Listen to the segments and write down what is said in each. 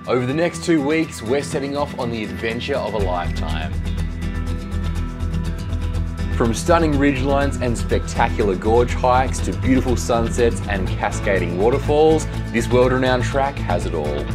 Over the next 2 weeks, we're setting off on the adventure of a lifetime. From stunning ridgelines and spectacular gorge hikes to beautiful sunsets and cascading waterfalls, this world-renowned track has it all.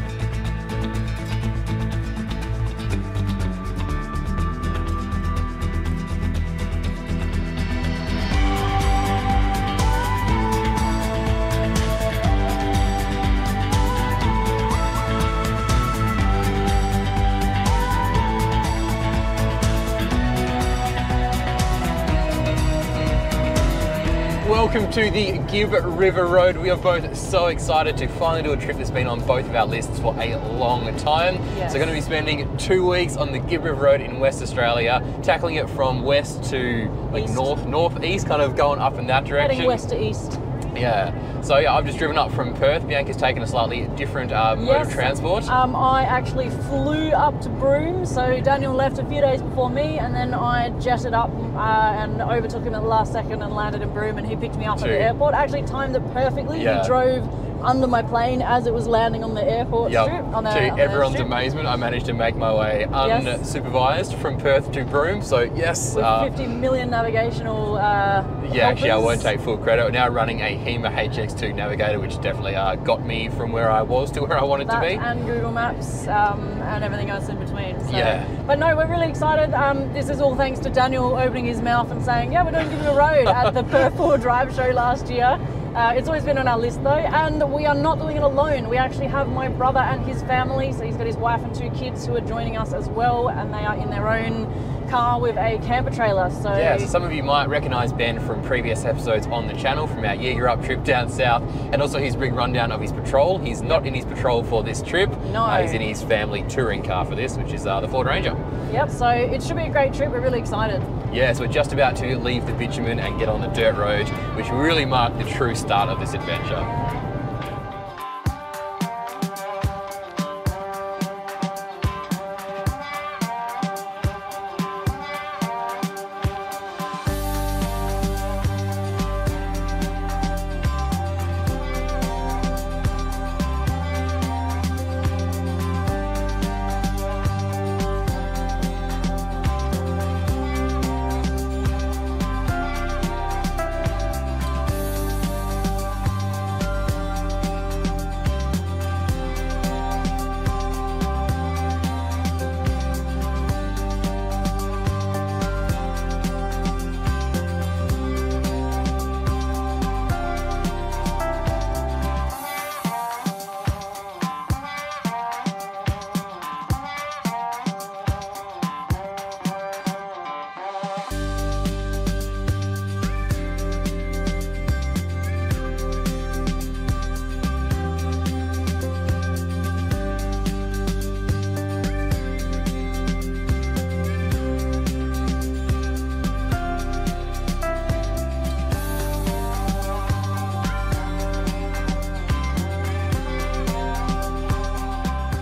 Welcome to the Gibb River Road. We are both so excited to finally do a trip that's been on both of our lists for a long time. Yes. So we're going to be spending 2 weeks on the Gibb River Road in West Australia, tackling it from west to like East. northeast, kind of going up in that direction. Heading west to east. Yeah. So yeah, I've just driven up from Perth. Bianca's taken a slightly different mode of transport. I actually flew up to Broome, so Daniel left a few days before me, and then I jetted up and overtook him at the last second and landed in Broome, and he picked me up at the airport. Actually timed it perfectly. Yeah. He drove under my plane as it was landing on the airport strip. To everyone's amazement, I managed to make my way unsupervised from Perth to Broome. So yes, with 50 million navigational actually I helpers. won't take full credit. We're now running a HEMA HX2 navigator, which definitely got me from where I was to where I wanted to be. And Google Maps and everything else in between. So. Yeah. But no, we're really excited. This is all thanks to Daniel opening his mouth and saying, yeah, we're doing Gibb River Road at the Perth 4 Drive Show last year. It's always been on our list though, and we are not doing it alone. We actually have my brother and his family, so he's got his wife and 2 kids who are joining us as well, and they are in their own car with a camper trailer. So yeah, so some of you might recognise Ben from previous episodes on the channel, from our Year Up trip down south, and also his big rundown of his patrol. He's not in his patrol for this trip. No. He's in his family touring car for this, which is the Ford Ranger. Yep, so it should be a great trip. We're really excited. Yeah, so we're just about to leave the bitumen and get on the dirt road, which will really mark the true start of this adventure.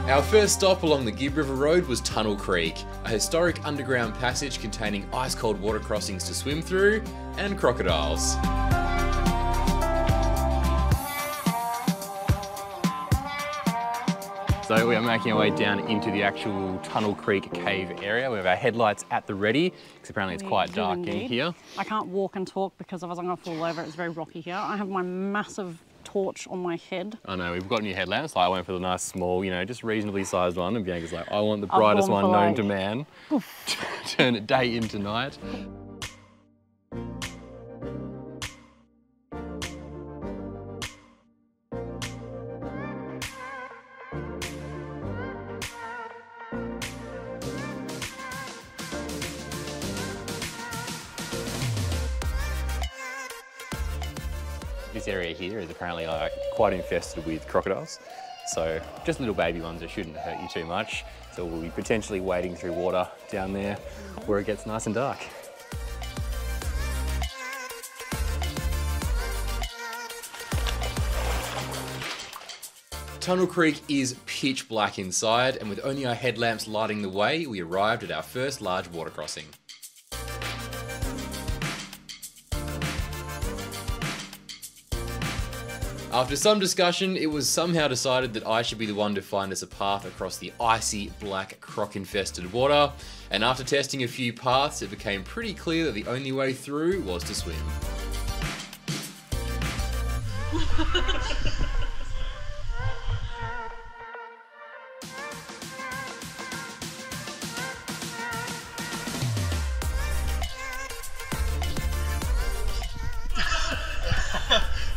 Our first stop along the Gibb River Road was Tunnel Creek, a historic underground passage containing ice-cold water crossings to swim through, and crocodiles. So we are making our way down into the actual Tunnel Creek cave area. We have our headlights at the ready, because apparently it's quite dark in here. I can't walk and talk because otherwise I'm going to fall over. It's very rocky here. I have my massive torch on my head. I know, we've got new headlamps. Like, I went for the nice small, you know, just reasonably sized one, and Bianca's like, I want the brightest one known to man. Turn it day into night. This area here is apparently quite infested with crocodiles. So just little baby ones that shouldn't hurt you too much. So we'll be potentially wading through water down there where it gets nice and dark. Tunnel Creek is pitch black inside, and with only our headlamps lighting the way, we arrived at our first large water crossing. After some discussion, it was somehow decided that I should be the one to find us a path across the icy, black, croc-infested water, and after testing a few paths, it became pretty clear that the only way through was to swim.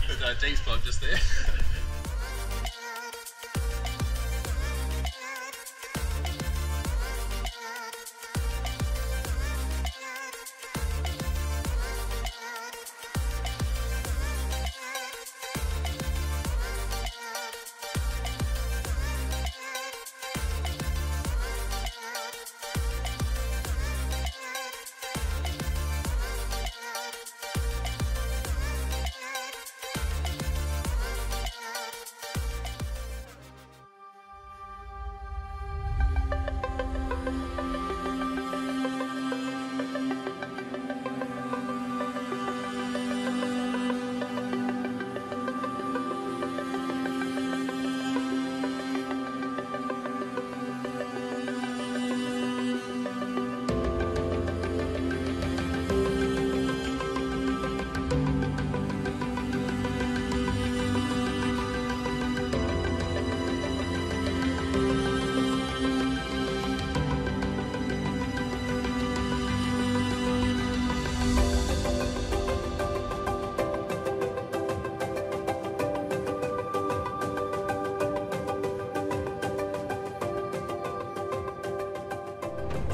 There's a deep spot just there.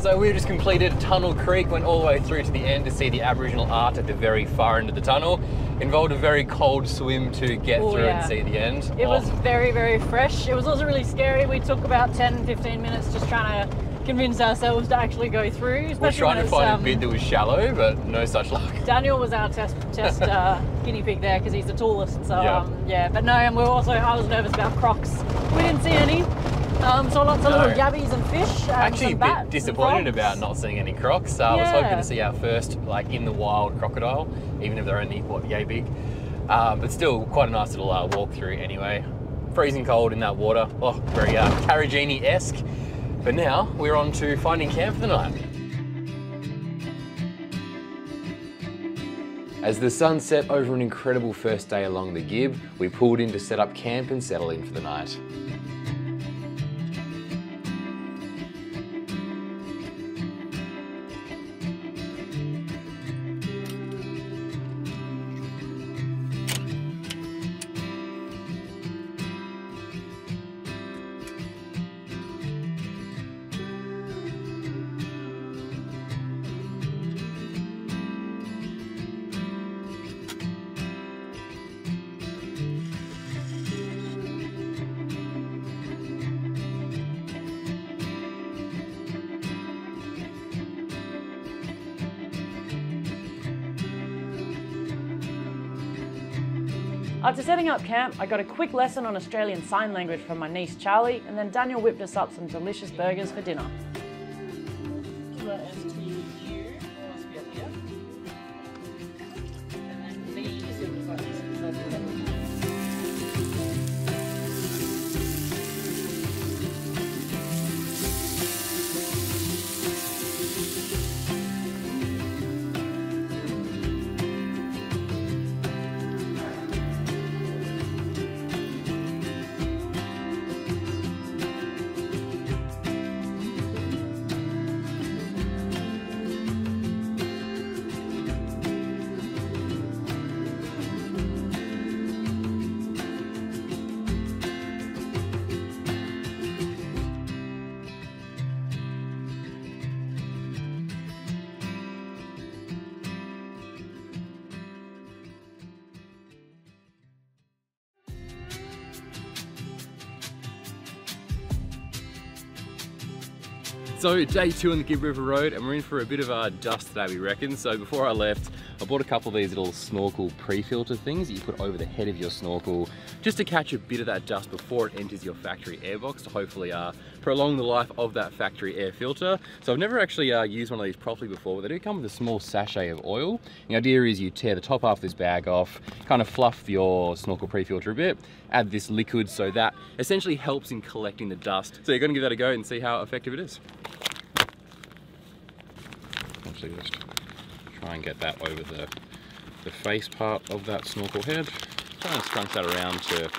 So we just completed Tunnel Creek, went all the way through to the end to see the Aboriginal art at the very far end of the tunnel. Involved a very cold swim to get through and see the end. It was very, very fresh. It was also really scary. We took about 10-15 minutes just trying to convince ourselves to actually go through. We're trying to find a bit that was shallow, but no such luck. Daniel was our test guinea pig there because he's the tallest. So yeah, but no, and I was nervous about crocs. We didn't see any. So lots of little yabbies and fish. Actually a bit disappointed about not seeing any crocs. I was hoping to see our first in the wild crocodile, even if they're only yay big. But still quite a nice little walk through anyway. Freezing cold in that water. Oh, very Carragini-esque. But now we're on to finding camp for the night. As the sun set over an incredible first day along the Gibb, we pulled in to set up camp and settle in for the night. After setting up camp, I got a quick lesson on Australian Sign Language from my niece Charlie, and then Daniel whipped us up some delicious burgers for dinner. So day 2 on the Gibb River Road, and we're in for a bit of a dust today, we reckon. So before I left, I bought a couple of these little snorkel pre-filter things that you put over the head of your snorkel just to catch a bit of that dust before it enters your factory airbox to hopefully prolong the life of that factory air filter. So I've never actually used one of these properly before, but they do come with a small sachet of oil. The idea is you tear the top half of this bag off, kind of fluff your snorkel pre-filter a bit, add this liquid so that essentially helps in collecting the dust. So you're going to give that a go and see how effective it is. Actually just try and get that over the face part of that snorkel head. Try and scrunch that around to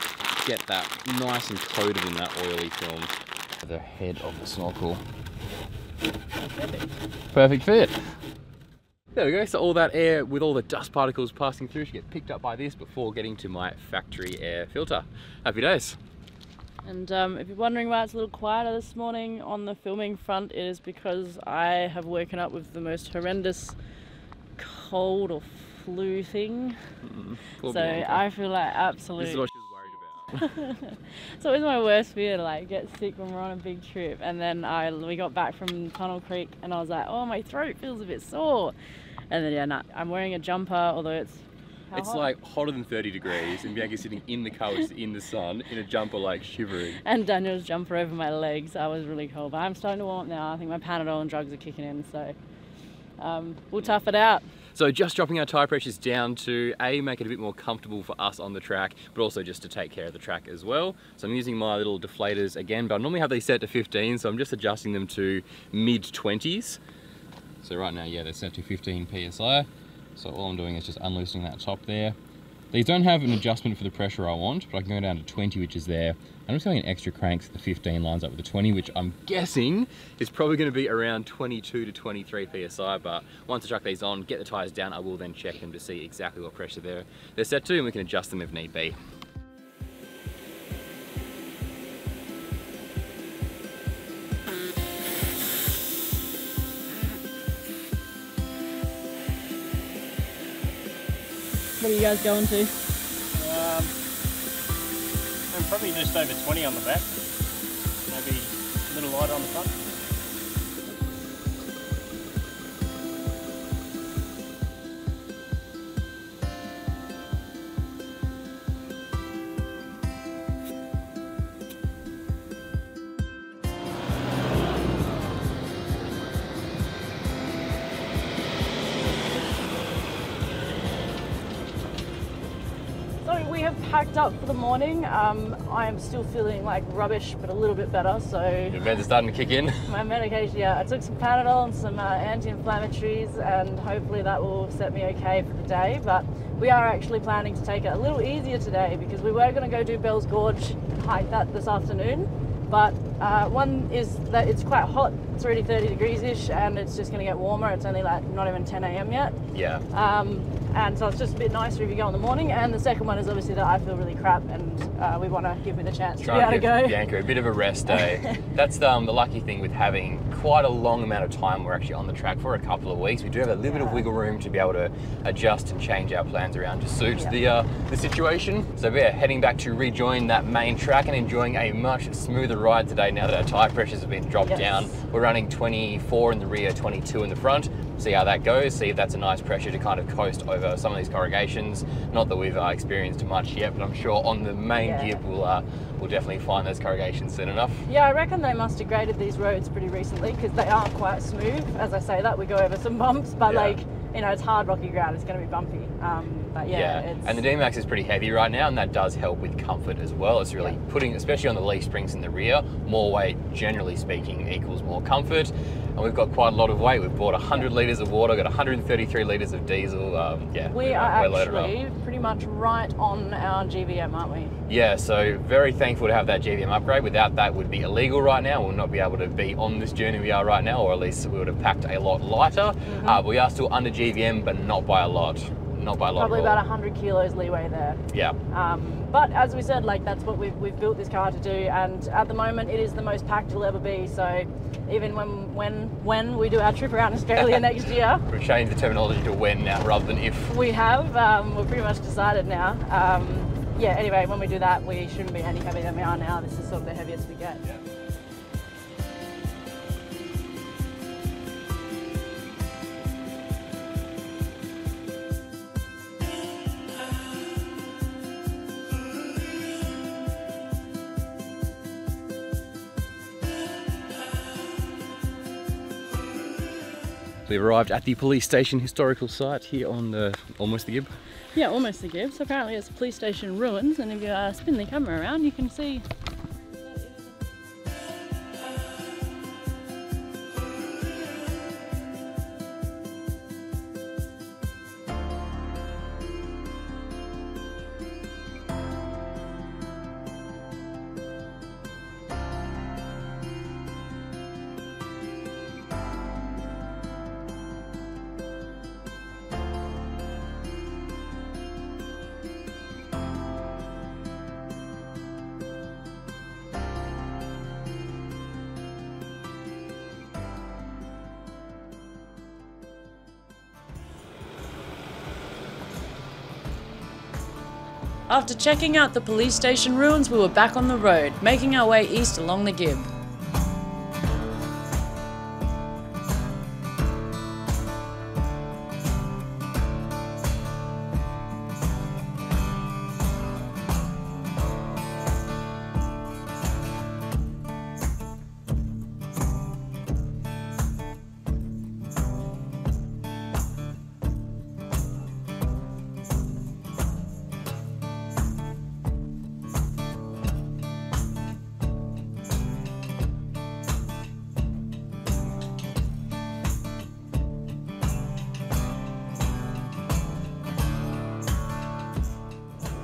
get that nice and coated in that oily film. The head of the snorkel. Perfect fit. There we go, so all that air with all the dust particles passing through should get picked up by this before getting to my factory air filter. Happy days. And if you're wondering why it's a little quieter this morning on the filming front, it is because I have woken up with the most horrendous cold or flu thing. So I feel like absolute... This is what she was worried about. So it was my worst fear to like get sick when we're on a big trip, and then we got back from Tunnel Creek and I was like, oh, my throat feels a bit sore. And then yeah, nah, I'm wearing a jumper, although it's like hotter than 30 degrees and Bianca's sitting in the car, which is in the sun, in a jumper like shivering. And Daniel's jumper over my legs. I was really cold, but I'm starting to warm up now. I think my Panadol and drugs are kicking in, so we'll tough it out. So just dropping our tyre pressures down to make it a bit more comfortable for us on the track, but also just to take care of the track as well. So I'm using my little deflators again, but I normally have these set to 15, so I'm just adjusting them to mid-20s. So right now, yeah, they're set to 15 PSI. So all I'm doing is just unloosening that top there. These don't have an adjustment for the pressure I want, but I can go down to 20, which is there. I'm just going an extra crank so the 15 lines up with the 20, which I'm guessing is probably going to be around 22 to 23 PSI, but once I chuck these on, get the tyres down, I will then check them to see exactly what pressure they're set to, and we can adjust them if need be. What are you guys going to? I'm probably just over 20 on the back, maybe a little lighter on the front. We have packed up for the morning. I am still feeling like rubbish, but a little bit better. So Your meds are starting to kick in. My medication, yeah. I took some Panadol and some anti-inflammatories, and hopefully that will set me okay for the day. But we are actually planning to take it a little easier today because we were going to go do Bell's Gorge, hike that this afternoon. But one is that it's quite hot. It's already 30 degrees-ish, and it's just going to get warmer. It's only like not even 10 AM yet. Yeah. And so it's just a bit nicer if you go in the morning. And the second one is obviously that I feel really crap, and we want to give me the chance to be able to go. Bianca a bit of a rest day. That's the lucky thing with having quite a long amount of time. We're actually on the track for a couple of weeks. We do have a little bit of wiggle room to be able to adjust and change our plans around to suit the situation. So we're heading back to rejoin that main track and enjoying a much smoother ride today now that our tyre pressures have been dropped down. We're running 24 in the rear, 22 in the front. See how that goes, see if that's a nice pressure to kind of coast over some of these corrugations. Not that we've experienced much yet, but I'm sure on the main Gibb we'll definitely find those corrugations soon enough. Yeah, I reckon they must have graded these roads pretty recently because they aren't quite smooth. As I say that, we go over some bumps, but like, you know, it's hard rocky ground, it's going to be bumpy. But and the D-Max is pretty heavy right now, and that does help with comfort as well. It's really putting, especially on the leaf springs in the rear, more weight, generally speaking, equals more comfort. And we've got quite a lot of weight. We've bought 100 litres of water, got 133 litres of diesel. We are actually pretty much right on our GVM, aren't we? Yeah, so very thankful to have that GVM upgrade. Without that, would be illegal right now. We'll not be able to be on this journey we are right now, or at least we would have packed a lot lighter. We are still under GVM, but not by a lot. Not by a lot. Probably about 100 kilos leeway there. Yeah. But as we said, like that's what we've built this car to do, and at the moment it is the most packed it'll ever be. So even when we do our trip around Australia next year, we've changed the terminology to when now rather than if. We have. We're pretty much decided now. Anyway, when we do that, we shouldn't be any heavier than we are now. This is sort of the heaviest we get. Yeah. We've arrived at the police station historical site here on almost the Gibb. Yeah, almost the Gibb. So apparently it's police station ruins, and if you spin the camera around, you can see. After checking out the police station ruins, we were back on the road, making our way east along the Gibb.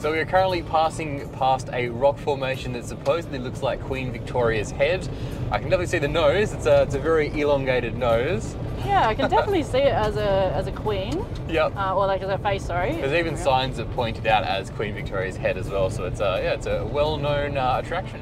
So we are currently passing past a rock formation that supposedly looks like Queen Victoria's head. I can definitely see the nose. It's a very elongated nose. Yeah, I can definitely see it as a queen. Yep. Or like as a face, sorry. There's even signs that point it out as Queen Victoria's head as well. So it's it's a well-known attraction.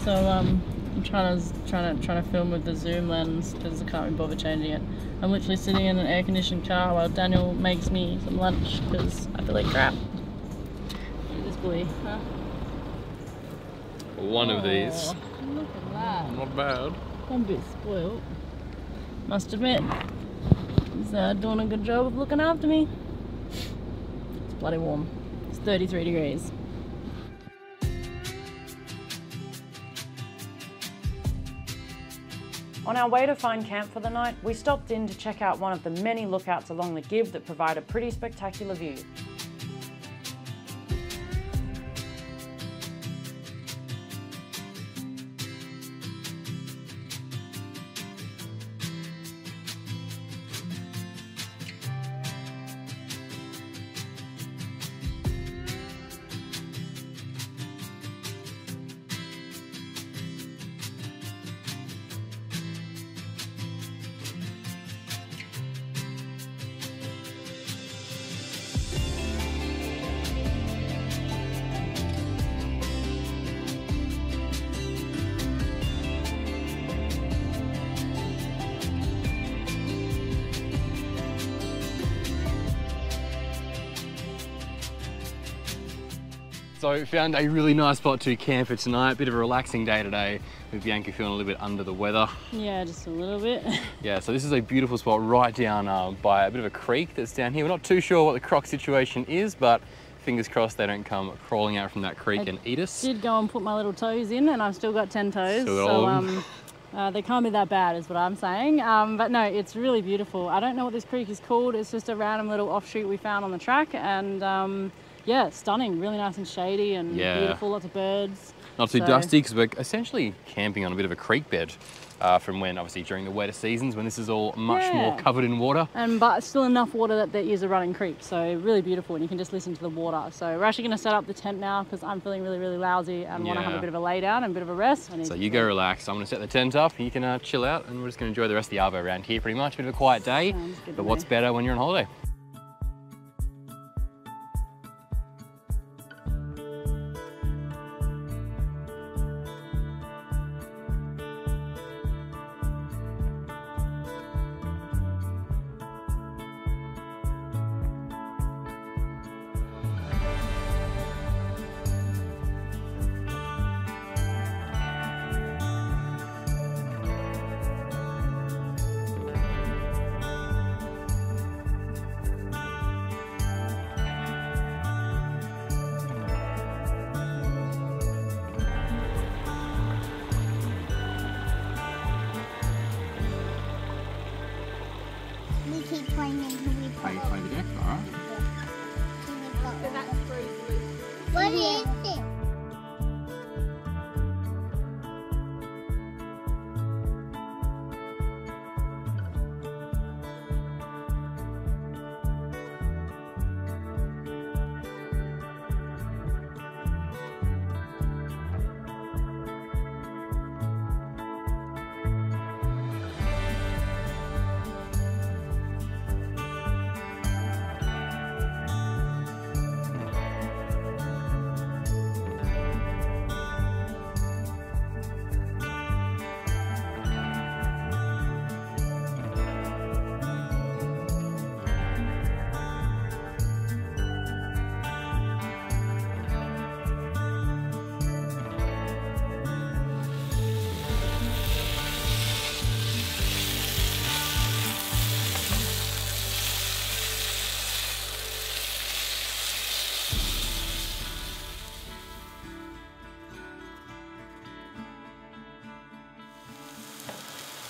So I'm trying to film with the zoom lens because I can't be bothered changing it. I'm literally sitting in an air-conditioned car while Daniel makes me some lunch because I feel like crap. Look at this boy. Huh? One of these. Look at that. Not bad. I'm a bit spoiled. Must admit, he's doing a good job of looking after me. It's bloody warm. It's 33 degrees. On our way to find camp for the night, we stopped in to check out one of the many lookouts along the Gibb that provide a pretty spectacular view. So we found a really nice spot to camp for tonight. Bit of a relaxing day today with Bianca feeling a little bit under the weather. Yeah, just a little bit. Yeah, so this is a beautiful spot right down by a bit of a creek that's down here. We're not too sure what the croc situation is, but fingers crossed they don't come crawling out from that creek and eat us. I did go and put my little toes in and I've still got 10 toes. They can't be that bad is what I'm saying. But no, it's really beautiful. I don't know what this creek is called. It's just a random little offshoot we found on the track, and yeah, it's stunning, really nice and shady and beautiful, lots of birds. Not too dusty because we're essentially camping on a bit of a creek bed from when, obviously, during the wetter seasons when this is all much more covered in water. But still enough water that there is a running creek, so really beautiful, and you can just listen to the water. So we're actually going to set up the tent now because I'm feeling really, really lousy and want to have a bit of a lay down and a bit of a rest. So you go relax. I'm going to set the tent up, you can chill out, and we're just going to enjoy the rest of the arvo around here pretty much. A bit of a quiet day, but what's better when you're on holiday?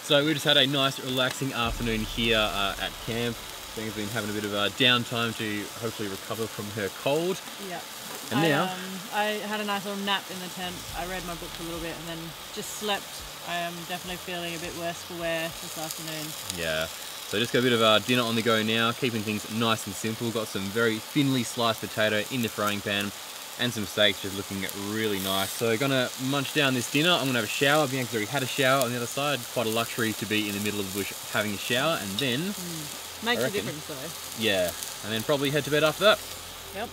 So we just had a nice relaxing afternoon here at camp. Thing's been having a bit of a downtime to hopefully recover from her cold. Yeah. And now I had a nice little nap in the tent. I read my book for a little bit and then just slept. I am definitely feeling a bit worse for wear this afternoon. Yeah. So just got a bit of dinner on the go now, keeping things nice and simple. Got some very thinly sliced potato in the frying pan and some steaks just looking really nice. So gonna munch down this dinner. I'm gonna have a shower. Bianca's already had a shower on the other side. Quite a luxury to be in the middle of the bush having a shower, and then makes a difference though. Yeah, and then probably head to bed after that. Yep.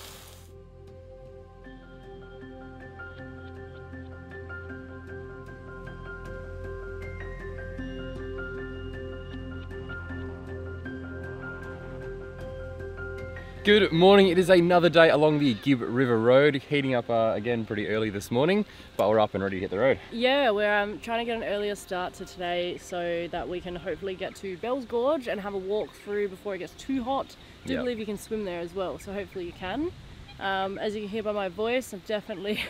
Good morning, it is another day along the Gibb River Road, heating up again pretty early this morning, but we're up and ready to hit the road. Yeah, we're trying to get an earlier start to today so that we can hopefully get to Bell's Gorge and have a walk through before it gets too hot. I do believe you can swim there as well, so hopefully you can. As you can hear by my voice, I'm definitely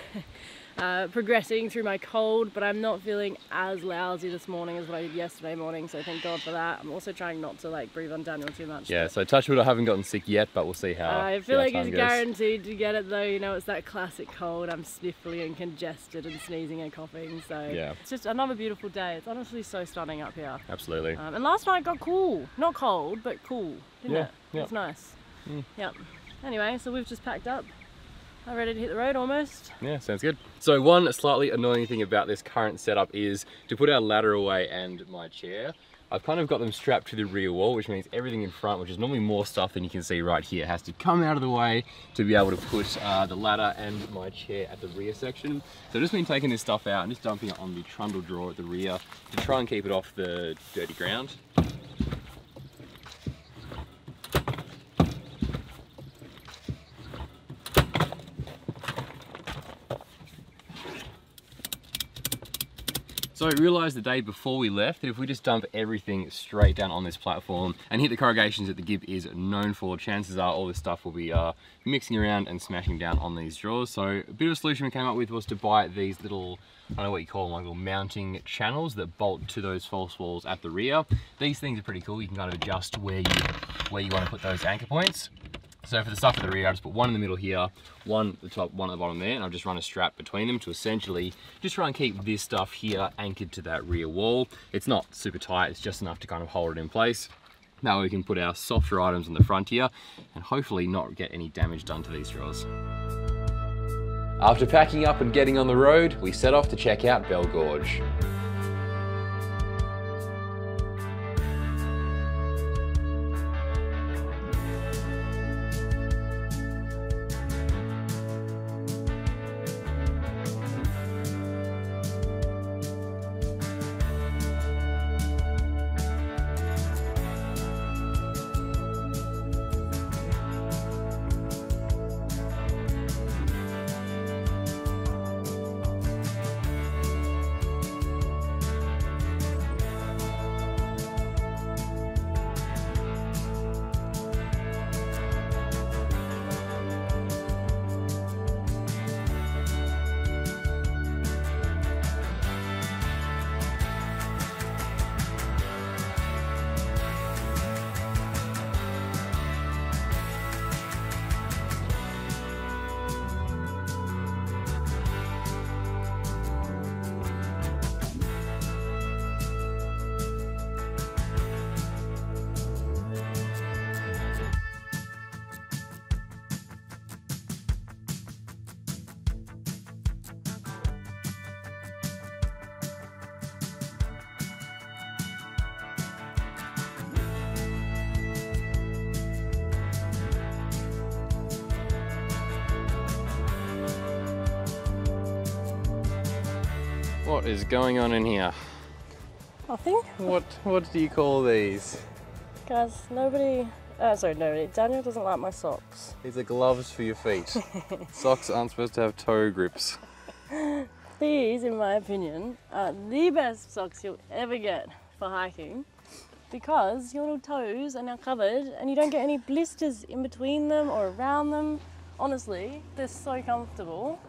progressing through my cold, but I'm not feeling as lousy this morning as what I did yesterday morning, so thank God for that. I'm also trying not to like breathe on Daniel too much. Yeah, so touch wood, I haven't gotten sick yet, but we'll see how I feel like he's goes. guaranteed to get it though. You know, it's that classic cold. I'm sniffly and congested and sneezing and coughing, so yeah. It's just another beautiful day. It's honestly so stunning up here. Absolutely. And last night got cool. Not cold, but cool, didn't it? Yeah. It's nice. Yep. Anyway, so we've just packed up. I'm ready to hit the road almost. Yeah, sounds good. So one slightly annoying thing about this current setup is to put our ladder away and my chair, I've kind of got them strapped to the rear wall, which means everything in front, which is normally more stuff than you can see right here, has to come out of the way to be able to put the ladder and my chair at the rear section. So I've just been taking this stuff out and just dumping it on the trundle drawer at the rear to try and keep it off the dirty ground. So I realised the day before we left that if we just dump everything straight down on this platform and hit the corrugations that the Gibb is known for, chances are all this stuff will be mixing around and smashing down on these drawers. So a bit of a solution we came up with was to buy these little, I don't know what you call them, like little mounting channels that bolt to those false walls at the rear. These things are pretty cool. You can kind of adjust where you want to put those anchor points. So for the stuff at the rear, I just put one in the middle here, one at the top, one at the bottom there, and I've just run a strap between them to essentially just try and keep this stuff here anchored to that rear wall. It's not super tight, it's just enough to kind of hold it in place. That way we can put our softer items on the front here and hopefully not get any damage done to these drawers. After packing up and getting on the road, we set off to check out Bell Gorge. What is going on in here? Nothing. What do you call these? Guys, nobody, Daniel doesn't like my socks. These are gloves for your feet. Socks aren't supposed to have toe grips. These, in my opinion, are the best socks you'll ever get for hiking because your little toes are now covered and you don't get any blisters in between them or around them. Honestly, they're so comfortable.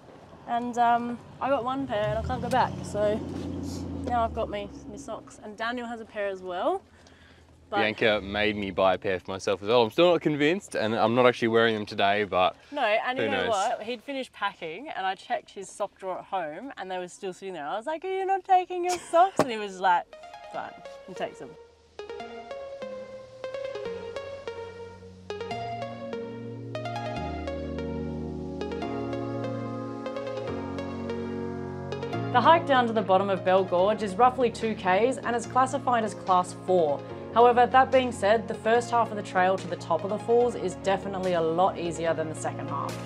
And I got one pair and I can't go back, so Now I've got my socks, and Daniel has a pair as well. But Bianca made me buy a pair for myself as well. I'm still not convinced, and I'm not actually wearing them today, but no, and you who know knows? what? He'd finished packing, and I checked his sock drawer at home, and they were still sitting there. I was like, "Are you not taking your socks?" And he was like, "Fine, he takes them." The hike down to the bottom of Bell Gorge is roughly 2 k's and is classified as class 4. However, that being said, the first half of the trail to the top of the falls is definitely a lot easier than the second half.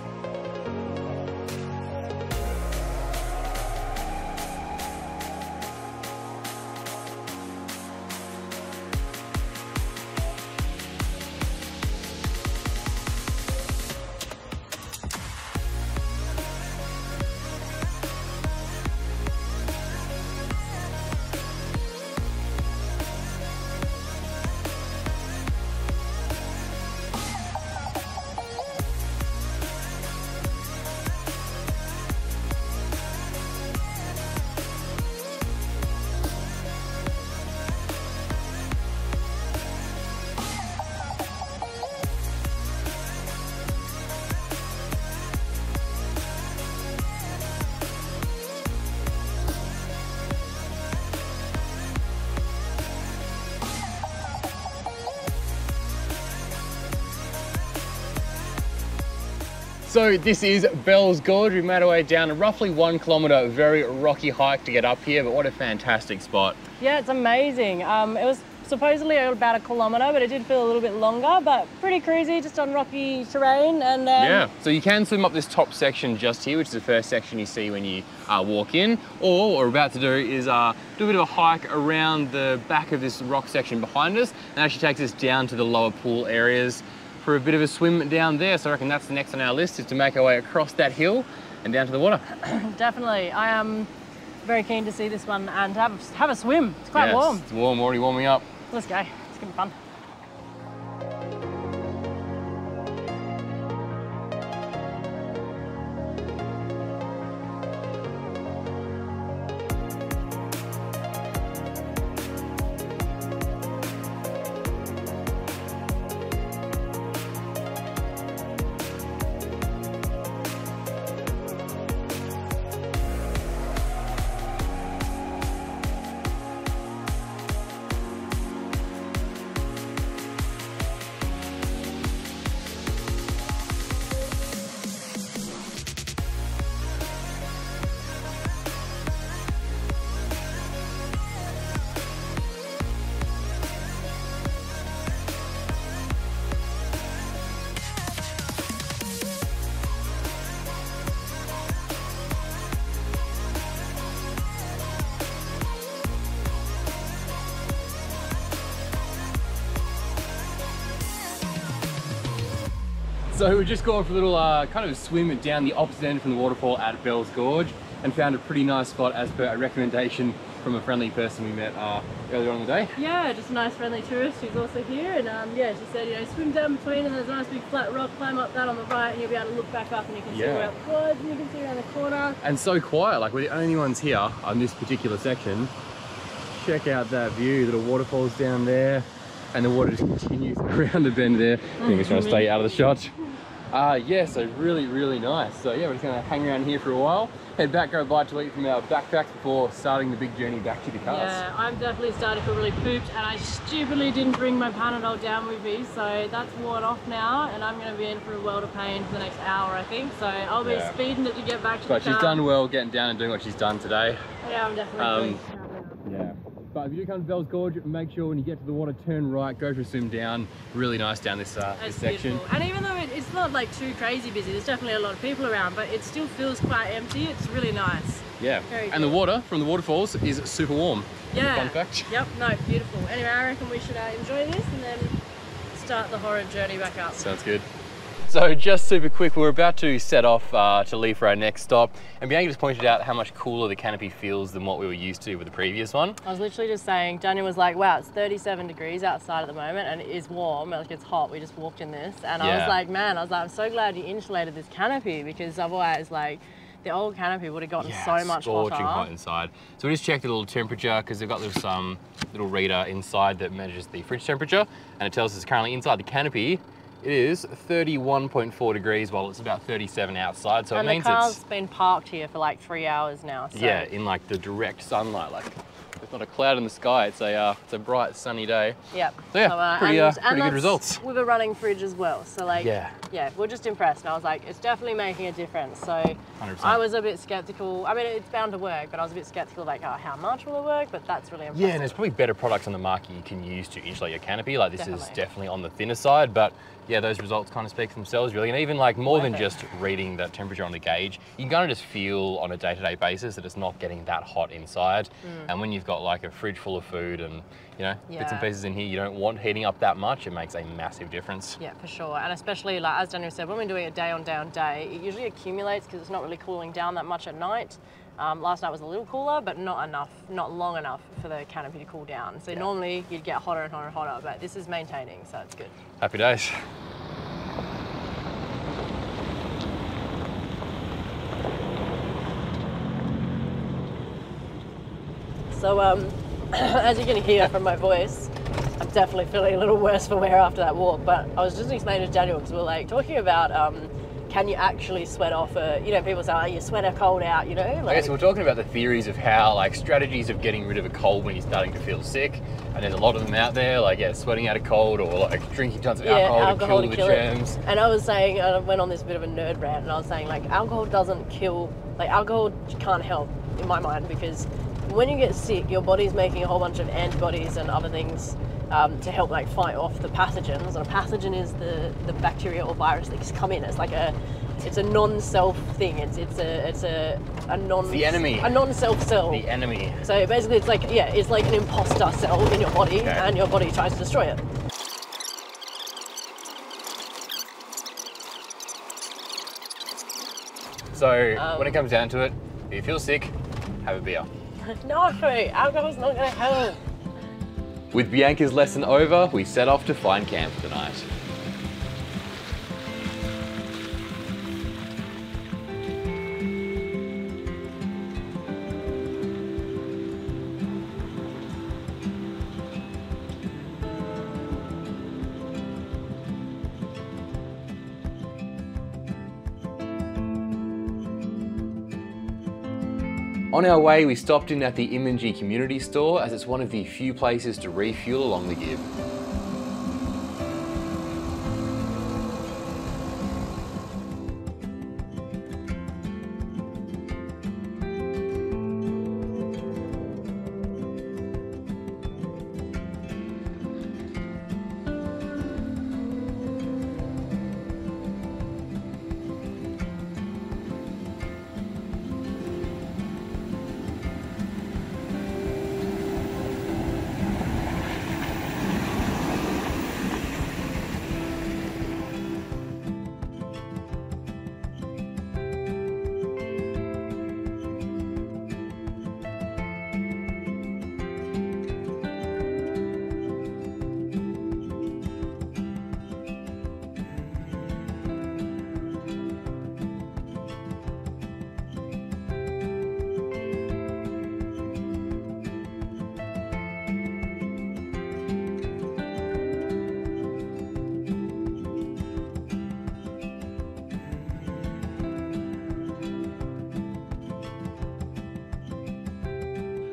So this is Bell's Gorge. We've made our way down a roughly 1 kilometre, very rocky hike to get up here, but what a fantastic spot. Yeah, it's amazing. It was supposedly about 1 kilometre, but it did feel a little bit longer, but pretty cruisy, just on rocky terrain. And yeah, so you can swim up this top section just here, which is the first section you see when you walk in, or what we're about to do is do a bit of a hike around the back of this rock section behind us, and actually takes us down to the lower pool areas for a bit of a swim down there. So I reckon that's the next on our list, is to make our way across that hill and down to the water. Definitely. I am very keen to see this one and have a swim. It's quite warm. It's warm, already warming up. Let's go. It's gonna be fun. So we've just gone for a little kind of swim down the opposite end from the waterfall at Bell's Gorge and found a pretty nice spot as per a recommendation from a friendly person we met earlier on in the day. Yeah, just a nice friendly tourist who's also here, and yeah, she said, you know, swim down between and there's a nice big flat rock, climb up that on the right and you'll be able to look back up and you can see around the gorge and you can see around the corner. And so quiet, like we're the only ones here on this particular section. Check out that view, little waterfalls down there and the water just continues around the bend there. I think it's trying to stay out of the shot. Yeah, so really, really nice. So yeah, we're just gonna hang around here for a while, head back, go buy to eat from our backpacks before starting the big journey back to the cars. Yeah, I'm definitely starting to feel really pooped, and I stupidly didn't bring my Panadol down with me, so that's worn off now, and I'm gonna be in for a world of pain for the next hour, I think. So I'll be speeding it to get back to the car. But she's done well getting down and doing what she's done today. Yeah, I'm definitely yeah. But if you do come to Bell's Gorge, make sure when you get to the water, turn right, go for a swim down. Really nice down this, this section. Beautiful. And even though it's not like too crazy busy, there's definitely a lot of people around, but it still feels quite empty. It's really nice. Yeah, Very and good. The water from the waterfalls is super warm. Yeah. Fun fact. Yep, no, beautiful. Anyway, I reckon we should enjoy this and then start the horror journey back up. Sounds good. So just super quick, we're about to set off to leave for our next stop, and Bianca just pointed out how much cooler the canopy feels than what we were used to with the previous one. I was literally just saying, Daniel was like, wow, it's 37 degrees outside at the moment and it is warm, like it's hot, we just walked in this, and I was like, man, I'm so glad you insulated this canopy, because otherwise, like, the old canopy would have gotten Yeah, so much scorching hotter. hot inside. So we just checked the little temperature because they've got this little reader inside that measures the fridge temperature, and it tells us currently inside the canopy it is 31.4 degrees while it's about 37 outside. So and it means the car's been parked here for like 3 hours now. So. Yeah, in like the direct sunlight, like there's not a cloud in the sky. It's a bright sunny day. Yep. So yeah, pretty good results. With a running fridge as well. So like, yeah, we're just impressed. And I was like, it's definitely making a difference. So 100%. I was a bit skeptical. I mean, it's bound to work, but I was a bit skeptical like, oh, how much will it work? But that's really impressive. Yeah, and there's probably better products on the market you can use to insulate your canopy. Like this is definitely on the thinner side, but yeah, those results kind of speak for themselves really. And even like more than just reading that temperature on the gauge, you can kind of just feel on a day-to-day basis that it's not getting that hot inside. And when you've got like a fridge full of food and, you know, bits and pieces in here you don't want heating up that much, it makes a massive difference. Yeah, for sure. And especially like, as Daniel said, when we're doing it day on day, it usually accumulates because it's not really cooling down that much at night. Last night was a little cooler, but not enough, not long enough for the canopy to cool down. So normally you'd get hotter and hotter and hotter, but this is maintaining, so it's good. Happy days. So as you can hear from my voice, I'm definitely feeling a little worse for wear after that walk, but I was just explaining to Daniel because we were like talking about can you actually sweat off you know, people say, oh, you sweat a cold out, you know? Like, okay, so we're talking about the theories of how, like, strategies of getting rid of a cold when you're starting to feel sick, and there's a lot of them out there, like, sweating out a cold or like drinking tons of alcohol to kill the germs. And I was saying, I went on this bit of a nerd rant, and I was saying, like, alcohol doesn't kill, like, alcohol can't help, in my mind, because when you get sick, your body's making a whole bunch of antibodies and other things to help like fight off the pathogens. And a pathogen is the bacteria or virus that just come in. It's like it's a non-self thing. It's a the enemy. A non-self cell. The enemy. So basically, it's like it's like an imposter cell in your body, and your body tries to destroy it. So when it comes down to it, if you feel sick, have a beer. No, alcohol's not going to help. With Bianca's lesson over, we set off to find camp tonight. On our way, we stopped in at the Kimberey community store as it's one of the few places to refuel along the Gibb.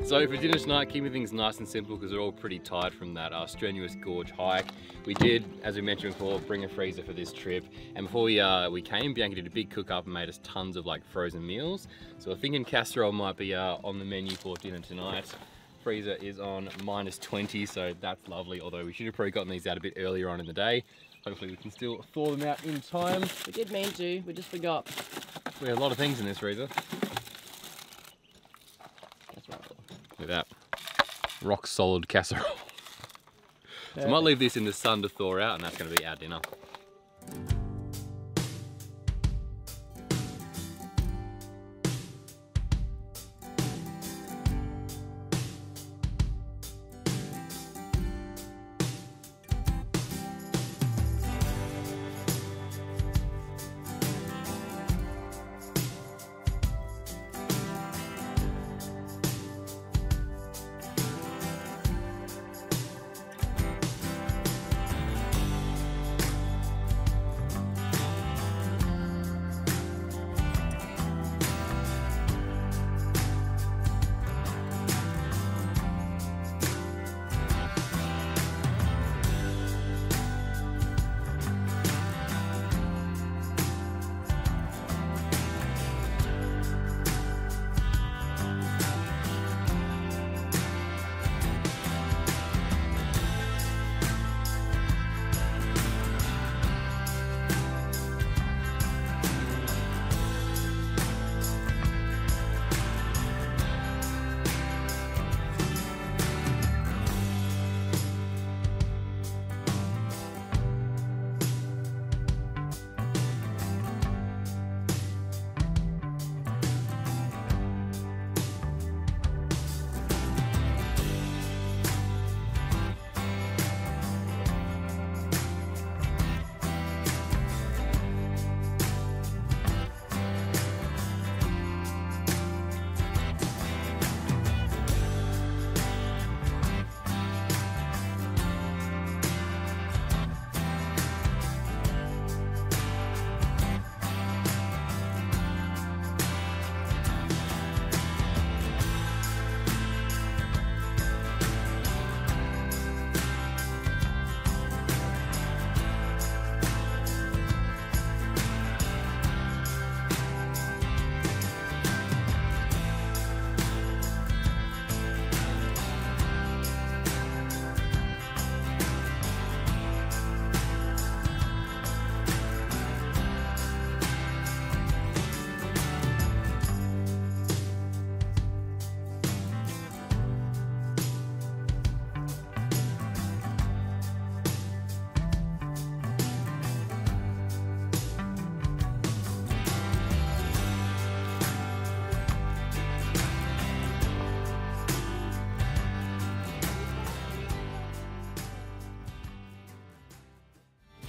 So for dinner tonight, keeping things nice and simple because they're all pretty tired from that strenuous gorge hike. We did, as we mentioned before, bring a freezer for this trip. And before we came, Bianca did a big cook up and made us tons of like frozen meals. So we're thinking casserole might be on the menu for dinner tonight. Freezer is on -20, so that's lovely. Although we should have probably gotten these out a bit earlier on in the day. Hopefully we can still thaw them out in time. We did mean to, we just forgot. We have a lot of things in this freezer. That's right. Look at that. Rock solid casserole. So I might leave this in the sun to thaw out, and that's going to be our dinner.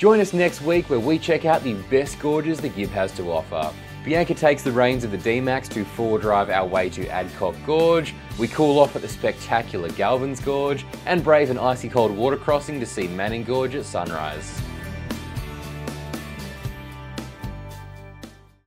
Join us next week where we check out the best gorges the Gibb has to offer. Bianca takes the reins of the D-Max to four drive our way to Adcock Gorge. We cool off at the spectacular Galvin's Gorge and brave an icy cold water crossing to see Manning Gorge at sunrise.